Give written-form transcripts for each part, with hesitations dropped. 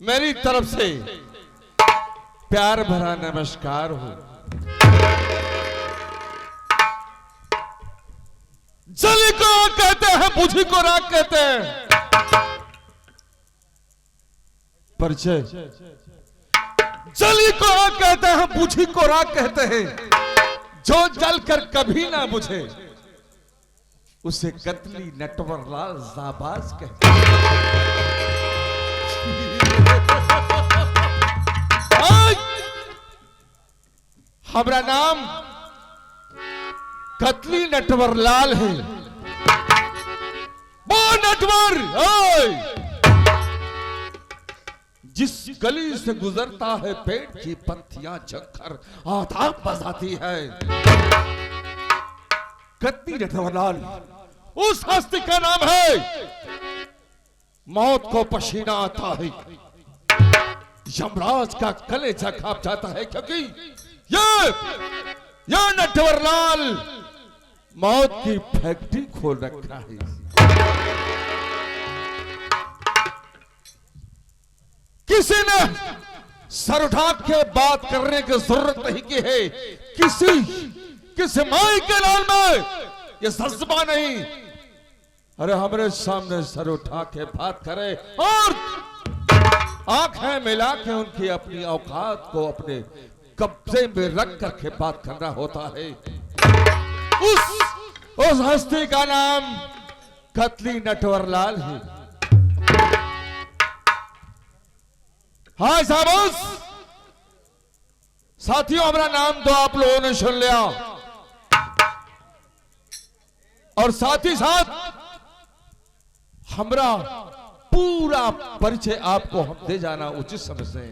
मेरी तरफ से प्यार भरा नमस्कार हो। जली को आग कहते हैं, बुझी को राख कहते हैं। परिचय जली को आग कहते हैं, बुझी को राख कहते हैं। जो जलकर कभी ना बुझे उसे कतली नटवरलाल जाबाज कहते हैं। हमारा नाम कतली नटवरलाल है। वो नटवर जिस गली से गुजरता है पेट की पत्तियां झककर आदाब बजाती है। कतली नटवरलाल उस हस्ती का नाम है। मौत को पसीना आता है, यमराज का कलेजा कांप जाता है, क्योंकि ये नटवरलाल मौत की फैक्ट्री खोल रखा है। किसी ने सर उठा के बात करने की जरूरत नहीं की है। किसी माई के लाल में ये जज्बा नहीं। अरे हमारे सामने सर उठा के बात करे और आंखें मिला के उनकी अपनी औकात को अपने कब्जे में रख करके बात करना होता है। उस हस्ती का नाम कतली नटवरलाल है। हाँ साहब, साथियों हमारा नाम तो आप लोगों ने सुन लिया और साथ ही साथ हमारा पूरा परिचय आपको हम दे जाना उचित समझते हैं।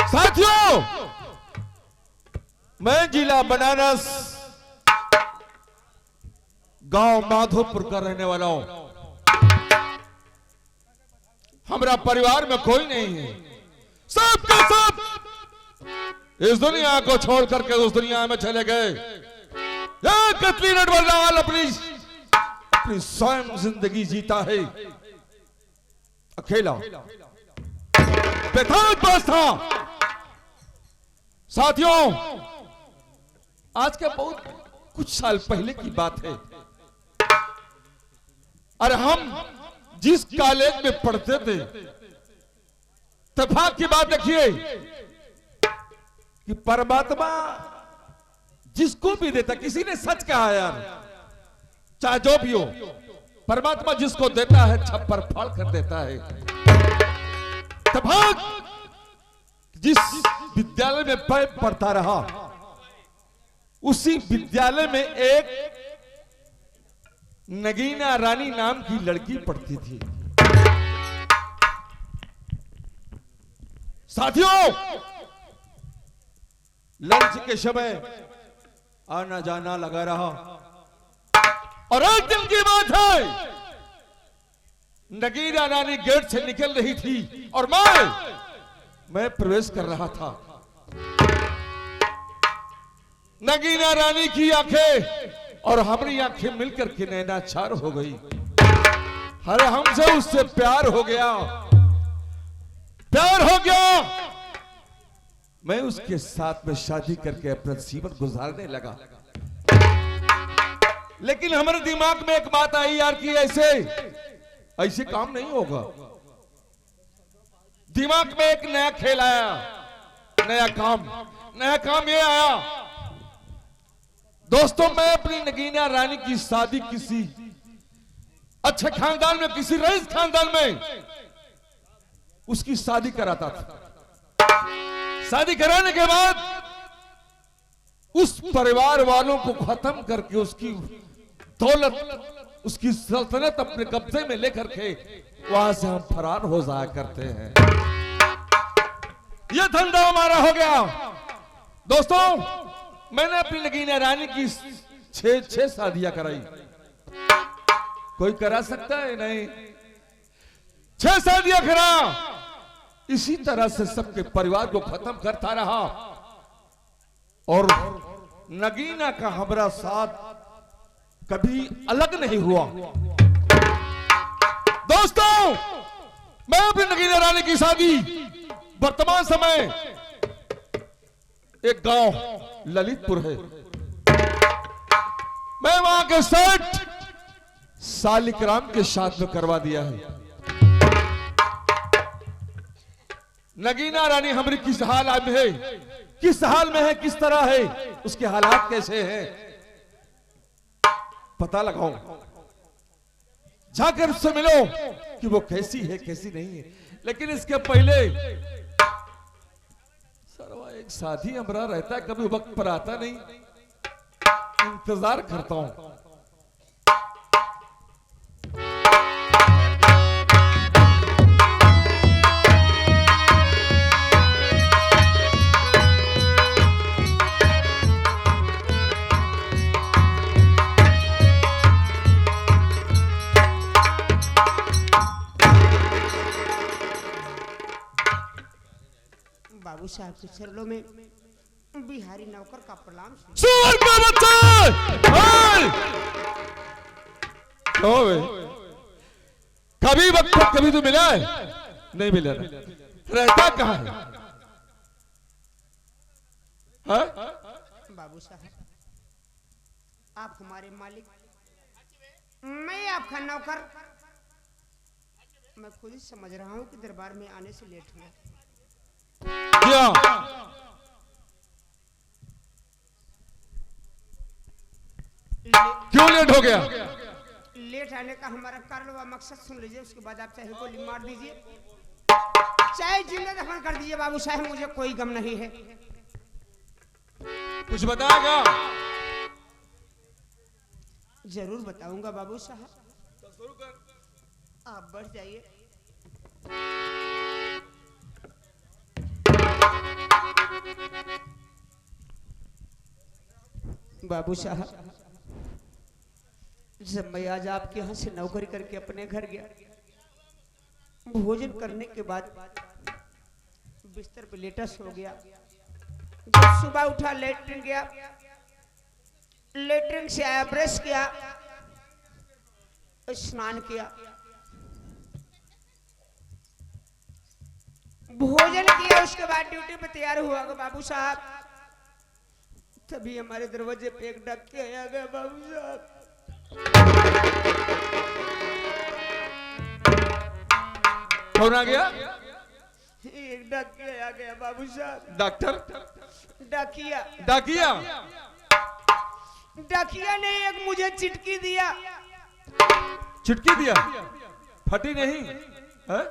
साथियों, मैं जिला बनारस गांव माधोपुर का रहने वाला हूं। हमारा परिवार में कोई नहीं है। सब के सब इस दुनिया को छोड़ करके उस दुनिया में चले गए। कतली नटवरलाल अपनी स्वयं जिंदगी जीता है अकेला, बेताज पास था। साथियों, आज के बहुत कुछ साल पहले की बात है। और हम जिस कॉलेज में पढ़ते थे, इत्तेफाक की बात देखिए कि परमात्मा जिसको भी देता, किसी ने सच कहा यार, चाहे जो भी हो, परमात्मा जिसको देता है छप्पर फाड़ कर देता है। इत्तेफाक जिस विद्यालय में पढ़ता रहा, उसी विद्यालय में एक नगीना रानी नाम की लड़की पढ़ती थी। साथियों, लंच के समय आना जाना लगा रहा और एक दिन की बात है, नगीना रानी गेट से निकल रही थी और मैं प्रवेश कर रहा था। नगीना रानी की आंखें और हमारी आंखें मिलकर के नैनाचार हो गई। अरे हमसे उससे प्यार हो गया। मैं उसके साथ में शादी करके अपना जीवन गुजारने लगा। लेकिन हमारे दिमाग में एक बात आई यार कि ऐसे काम नहीं होगा। दिमाग में एक नया खेल आया, नया काम ये आया। दोस्तों, मैं अपनी नगीना रानी की शादी किसी अच्छे खानदान में, किसी रईस खानदान में उसकी शादी कराता था। शादी कराने के बाद उस परिवार वालों को खत्म करके उसकी दौलत, उसकी सल्तनत अपने कब्जे में लेकर के वहां से हम फरार हो जाया करते हैं। यह धंधा हमारा हो गया। दोस्तों, मैंने अपनी नगीना रानी की छह शादियां कराई। कोई करा सकता है? नहीं। 6 शादियां करा। इसी तरह से सबके परिवार को खत्म करता रहा और नगीना का हमारा साथ कभी अलग नहीं हुआ। दोस्तों, मैं अपनी नगीना रानी की शादी वर्तमान समय एक गांव ललितपुर है, मैं वहां के सेठ सालिकराम के साथ में करवा दिया है। नगीना रानी हमारी किस हाल में है, किस हाल में है, किस तरह है, उसके हालात कैसे हैं, पता लगाओ, जाकर उससे मिलो कि वो कैसी है कैसी नहीं है। लेकिन इसके पहले सरवा एक साथी हमारा रहता है, कभी वक्त पर आता नहीं, इंतजार करता हूं। बाबू साहब के चरणों में बिहारी नौकर का प्रणाम। सुअर का बच्चा कभी वक्त कभी तो मिला है, नहीं मिला, रहता कहाँ है? हाँ? बाबू साहब आप हमारे मालिक, मैं आपका नौकर, मैं खुद ही समझ रहा हूँ कि दरबार में आने से लेट हुआ। क्या क्यों लेट हो गया? लेट आने का हमारा कारण व मकसद सुन लीजिए, उसके बाद आप चाहे गोली मार दीजिए, चाहे जिंदा दफन कर दीजिए। बाबू साहब मुझे कोई गम नहीं है। कुछ बताएगा? जरूर बताऊंगा बाबू साहब, आप बढ़ जाइए। बाबू साहब जब मैं आज आपके यहाँ से नौकरी करके अपने घर गया, भोजन करने के बाद बिस्तर पे लेटा सो गया। जब सुबह उठा लेटरिन गया, लेटरिन से आया, ब्रश किया, स्नान किया, भोजन किया, उसके बाद ड्यूटी पे तैयार हुआ बाबू साहब। तभी हमारे दरवाजे पे एक डाकिया आ गया बाबू साहब। कौन आ गया? एक डाकिया आ गया बाबू साहब। डॉक्टर? डाकिया। डाकिया? डाकिया ने एक मुझे चिटकी दिया। चिटकी दिया? फटी नहीं है?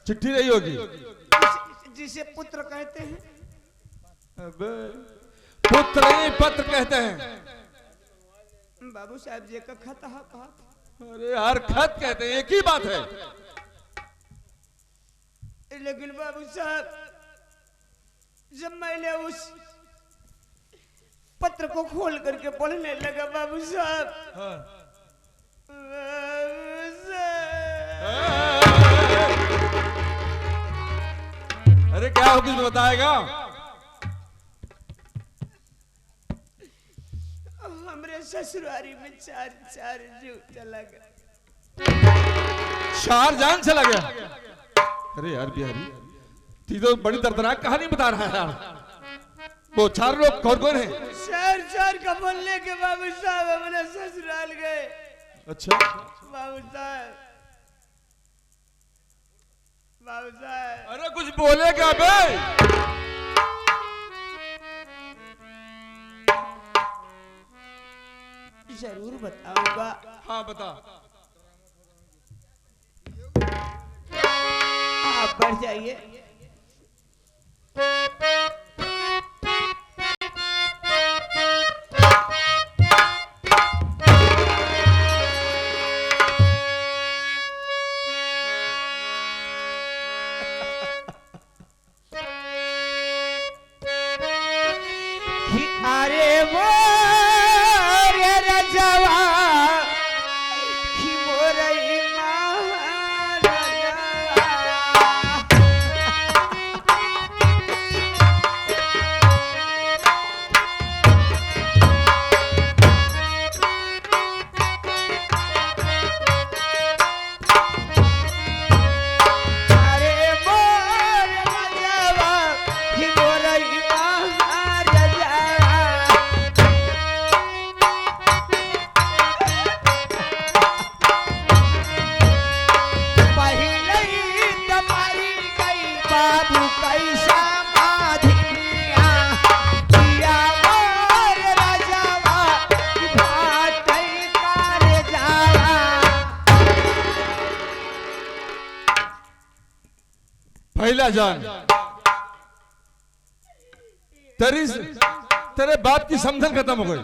चिट्ठी नहीं होगी, जिसे पुत्र कहते हैं। अबे पुत्र नहीं पत्र कहते हैं बाबू साहब जी का खत कहा। अरे यार खत कहते हैं, एक ही बात है। लेकिन बाबू साहब जब मैंने उस पत्र को खोल करके पढ़ने लगा बाबू साहब, हाँ। बाबू साहब। अरे क्या हो, कुछ बताएगा? हमरे ससुरारी में चार जीव चला गया। चार जान चला गया? अरे यार बिहारी, ती तो बड़ी दर्दनाक कहानी बता रहा है यार। वो चार लोग कौन कौन है? चार का बोलने के बाबू साहब अपने ससुराल गए। अच्छा बाबू साहब, बाबू साहब। अरे कुछ बोलेगा बे? जरूर बताऊंगा। हाँ बता। आप बढ़ जाइए। अरे वो रे रजवा कि मोरई महाराजा। बाबू कैसा माधिनिया किया मोर राजावा कि भाटई कारे जावा। पहला जान तेरे बाप की समझन खत्म हो गई।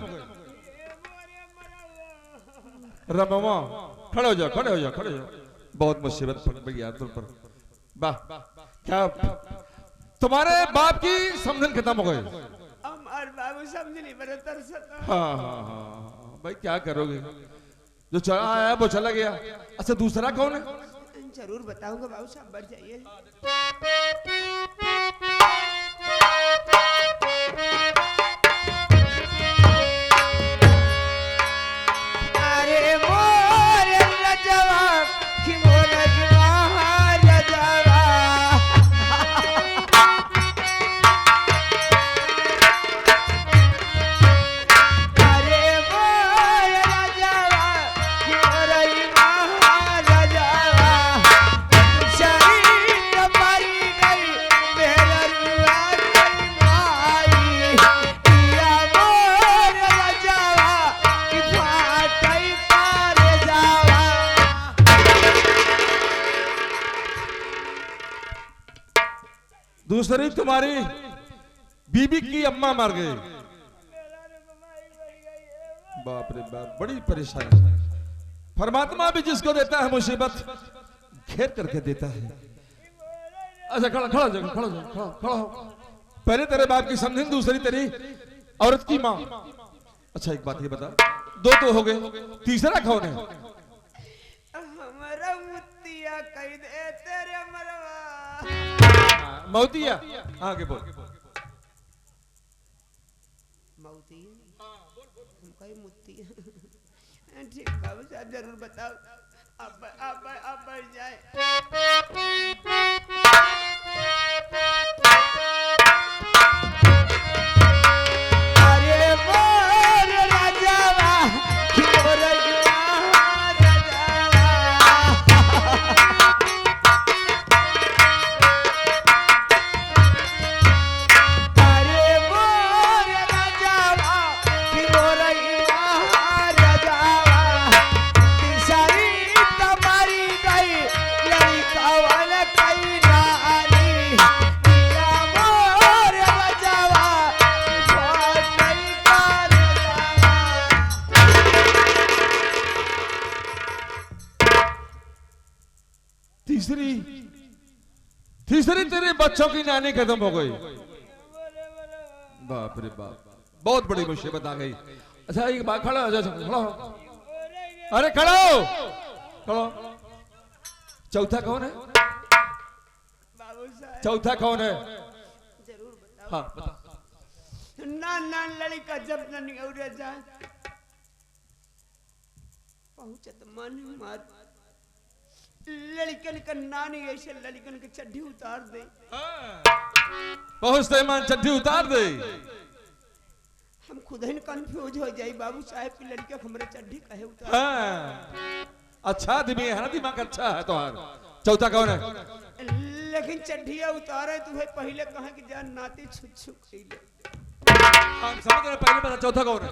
रमवा खड़े हो जाओ, खड़े हो जाओ, खड़े हो जाओ। बहुत मुसीबत पड़ गई यार तुम पर। वाह, क्या तुम्हारे बाप की समझन खत्म हो गई। हमार बाबू समझ नहीं बड़ा तरसता। हाँ हाँ हाँ भाई, क्या करोगे? जो चला आया वो चला गया। अच्छा, दूसरा कौन है? जरूर बताऊंगा बाबू साहब, बढ़ जाइए। अरे मोर लजवा कि मोर लजवा अरे मोर लजवा कि मोर लजवा शरीर मरी गई मेरा रुआ गई माई किया मोर लजवा कि फाटई पार जावा। दूसरी तुम्हारी बीबी की अम्मा मर गई। बाप रे बाप, बड़ी परेशानी। परमात्मा भी जिसको देता है मुसीबत घेर करके देता है। अच्छा, खड़ा खड़ा हो जाओ, खड़ा हो जाओ, खड़ा हो। पहले तेरे बाप की समझन, दूसरी तेरी औरत की माँ। अच्छा, एक बात ये बता, दो तो हो गए, तीसरा कौन है? हमारा मुत्तिया कह दे तेरे मरवा। मौतिया, आगे बोल। मौतिया हम कहीं मुत्तिया। ठीक बाबू साहब, जरूर बताओ। आप बढ़ जाए। अरे मोर राजावा कि मोर राजावा अरे मोर राजावा कि मोर राजावा तीसरी तुम्हारी गई लड़कावन कई नानी किया मोर राजावा फाटई पार जावा। तीसरी तेरे बच्चों की नानी खत्म हो गई। बाप रे बाप, बहुत बड़ी मुसीबत आ गई। अच्छा, एक बात, खड़ा हो जा, खड़ा हो। अरे खड़ा हो, खड़ा हो। चौथा कौन है? बाबू साहब चौथा कौन है? जरूर बताओ। हाँ बता। ना लड़का जब न निगौरे जाए पहुंचत मन मार लड़कन का नानी ऐसे लड़कन के चड्ढी उतार दे। पहुंचते मन चड्ढी उतार दे। हम खुद ही कंफ्यूज हो जाए बाबू साहब की लड़के हमारे चड्ढी कहे उतार। हाँ, अच्छा आदमी है ना, दिमाग अच्छा है तुम्हारा। चौथा कौन है? लेकिन चड्ढिया उतारे तुम्हें पहले कहा कि जान नाती छुच्छू खइले। हम समझ रहे, पहले बता चौथा कौन है?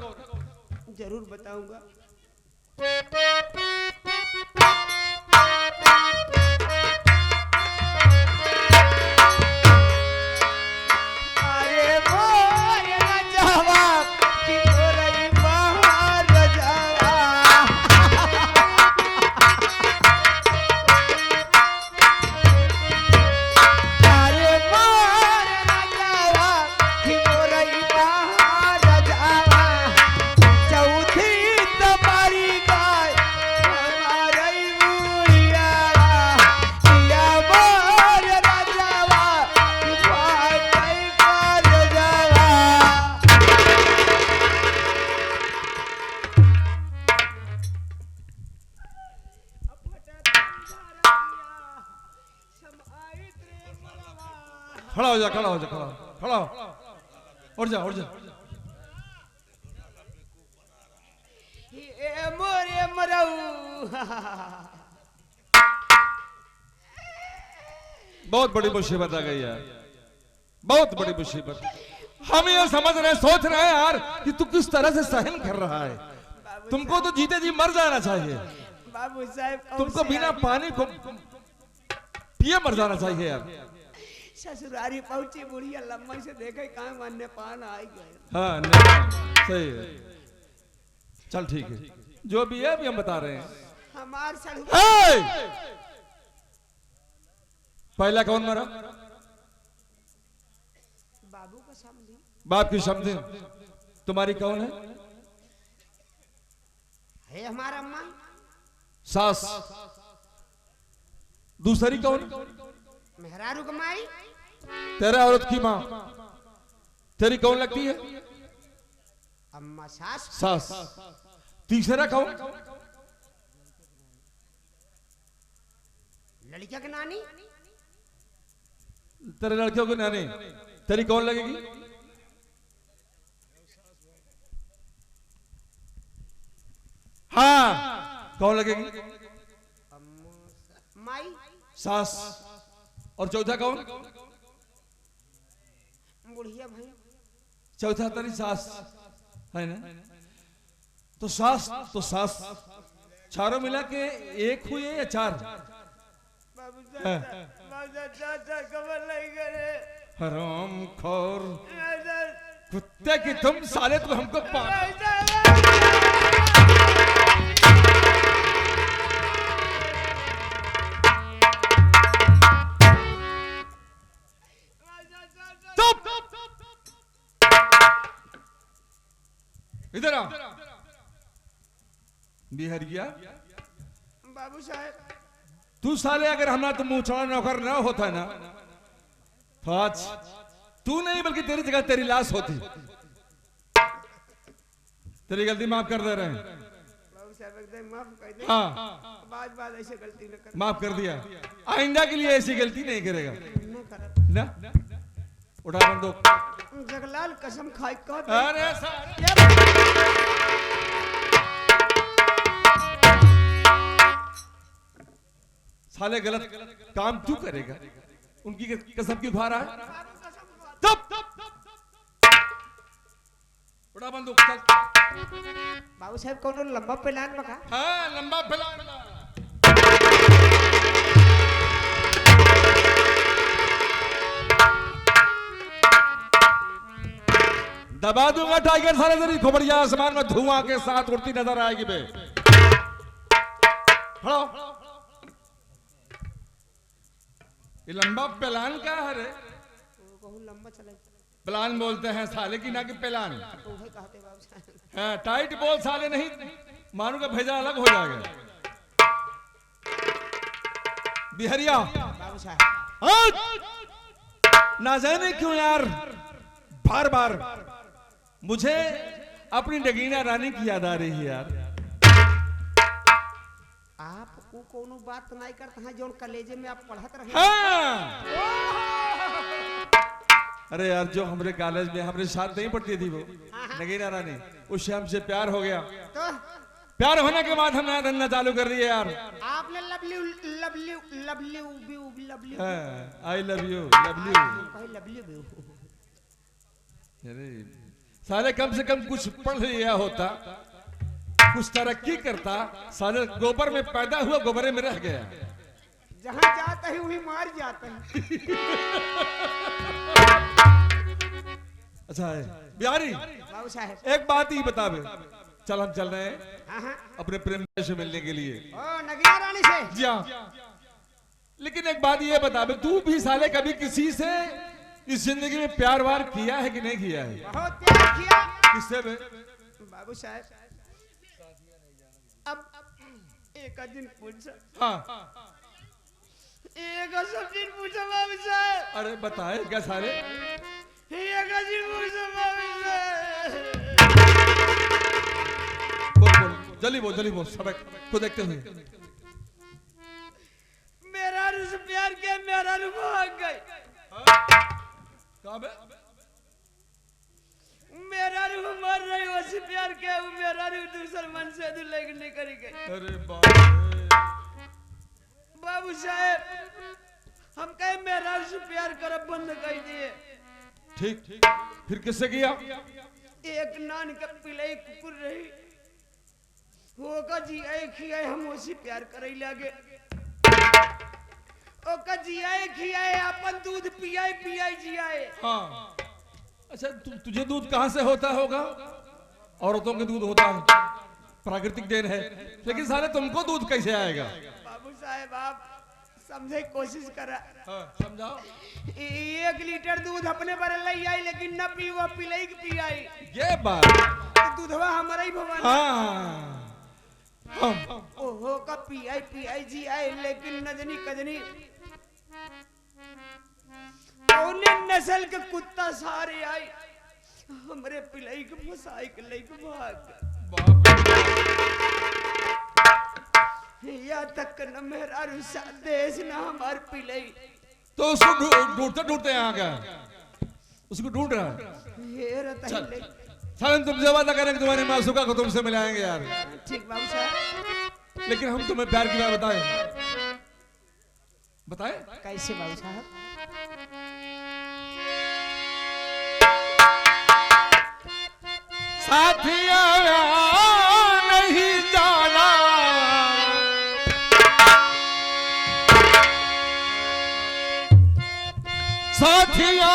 जरूर बताऊंगा। अरे मोर राजावा कि मोरई बाहर राजावा अरे मोर राजावा कि मोरई बाहर राजावा चौथी तुम्हारी गाय हमारी बुढ़िया किया मोर राजावा कि फाटई पार जावा। खड़ा हो जा, खड़ा हो जा, खड़ा हो। उठ जा, उठ जा। ये मोरे मरऊ बहुत बड़ी मुसीबत आ गई यार, बहुत बड़ी मुसीबत। हम ये समझ रहे सोच रहे हैं यार कि तू किस तरह से सहन कर रहा है। तुमको तो जीते जी मर जाना चाहिए बाबू साहब, तुमको बिना पानी को पिए मर जाना चाहिए यार। ससुरारी पहुंची बुढ़िया लम्बा से देखे कहाँ मानने पान आ गए। हाँ नहीं सही है, चल ठीक है, जो भी है अभी हम बता रहे हैं। हमार सड़ पहला कौन मरा? बाबू का समझी, बाप की समझे। तुम्हारी कौन है? है हमारा अम्मा। सास। दूसरी कौन? मेहरारू कमाई। तेरा औरत की माँ। तेरी कौन लगती है? अम्मा सास। सास। तीसरा कौन? लड़किया की नानी। तेरे लड़कियों की नानी। तेरी कौन लगेगी? हाँ कौन लगेगी? माई। सास। और चौथा कौन? बुढ़िया भाई। चौथा तेरी सास है ना? तो सास चारों मिला के एक हुई है या चार? बाबू चाचा खबर नहीं करे। हराम खोर कुत्ते की तुम साले तो हमको इधर आ बिहरिया। बाबू साहब, तू साले अगर हमारा तो मुंह चढ़ा नौकर ना होता ना तो आज तू नहीं बल्कि तेरी जगह तेरी लाश होती। तेरी गलती माफ कर दे रहे हैं। बाबू साहब एकदम माफ कर दे। हाँ बात ऐसे गलती न कर। माफ कर दिया, आइंदा के लिए ऐसी गलती नहीं करेगा न कर। ना। उठा बंदूक। जगलाल कसम खाई कह। अरे साले गलत काम क्यों करेगा? उनकी कसम क्यों खा रहा है? उठा बंदूक चल। बाबू साहब कौन लंबा प्लान बका? हाँ लंबा प्लान। दबा दूंगा टाइगर सारे तेरी खोपड़िया आसमान में धुआं के साथ उड़ती नजर आएगी बे। खड़ो। ये लंबा प्लान क्या है रे? लंबा चले प्लान बोलते हैं साले की, ना कि प्लान। तो वही कहते बाबू साहब। हाँ टाइट बोल साले, नहीं मानू का भेजा अलग हो जाएगा। बिहरिया। बाबू साहब, ना जाने क्यों यार बार बार मुझे अपनी नगीना रानी की याद आ रही है यार। आप वो कोनो बात नहीं करते हैं जो कॉलेज में आप पढ़त रहे। हाँ। अरे यार जो हमारे कॉलेज में हमारे साथ नहीं पढ़ती थी वो नगीना रानी, उससे हमसे प्यार हो गया। तो प्यार होने के बाद हमने धंधा चालू कर दिया यार। आपने lovely lovely lovely lovely I love you lovely भी। अरे साले कम से कम कुछ पढ़ लिया होता, कुछ तरक्की करता। साले गोबर में पैदा हुआ गोबरे में रह गया। जहाँ जाता है वही मार जाता है। अच्छा है बिहारी, बाबू साहब एक बात ही बता बे। चल हम चल रहे हैं हाँ अपने प्रेम से मिलने के लिए। ओ नगीना रानी से। जी हाँ, लेकिन एक बात ये बता बे, तू भी साले कभी किसी से इस जिंदगी में प्यार वार किया है कि नहीं किया है? बहुत प्यार किया। किससे बे? बाबू साहब अब एक दिन पूछा। हाँ एक दिन पूछा बाबू साहब। अरे बताए क्या साले? एक दिन पूछा बाबू साहब। बोल जल्दी बोल सबक को देखते हुए। मेरा से प्यार किया, मेरा भाग गई। कहाँ बे? मेरा मर रही वैसे प्यार किया, मेरा दूसर मन से लेकर निकल गई। अरे बाबू बाबू साहब हम कहे मेरा करब बंद कर दिए। ठीक, फिर किससे किया? एक नान के पिलाई कुकुर रही, होगा जियाए खियाए हम उसी प्यार करे लगे। ओका जियाए खियाए अपन दूध पियाए पियाए जियाए। हाँ, अच्छा तुझे दूध कहाँ से होता होगा? औरतों के दूध होता है, प्राकृतिक देन है, लेकिन साले तुमको दूध कैसे आएगा? बाबू साहेब आप समझे कोशिश करा। हाँ, समझाओ। 1 लीटर दूध अपने बारे ले आई, लेकिन न पीवा पिलाई के पियाई। ये बात तो दूधवा हमारा ही भवन। हाँ, ओहो का पियाई पियाई जी आए, लेकिन नजनी कजनी कौने नस्ल के कुत्ता सारे आई, हमरे पिलाई के फसाई के लेके भाग। या तक न मेरा रुसा देश न हमार पिलाई। तो उसको ढूंढते ढूंढते यहाँ गया, उसको ढूंढ रहा है। ये रहता है। सालन तुमसे वादा करें कि तुम्हारी मासूका को तुमसे मिलाएंगे यार। ठीक बाबू साहब, लेकिन हम तुम्हें प्यार की बात बताएं। बताएं कैसे बाबू साहब? साथिया नहीं जाना, साथिया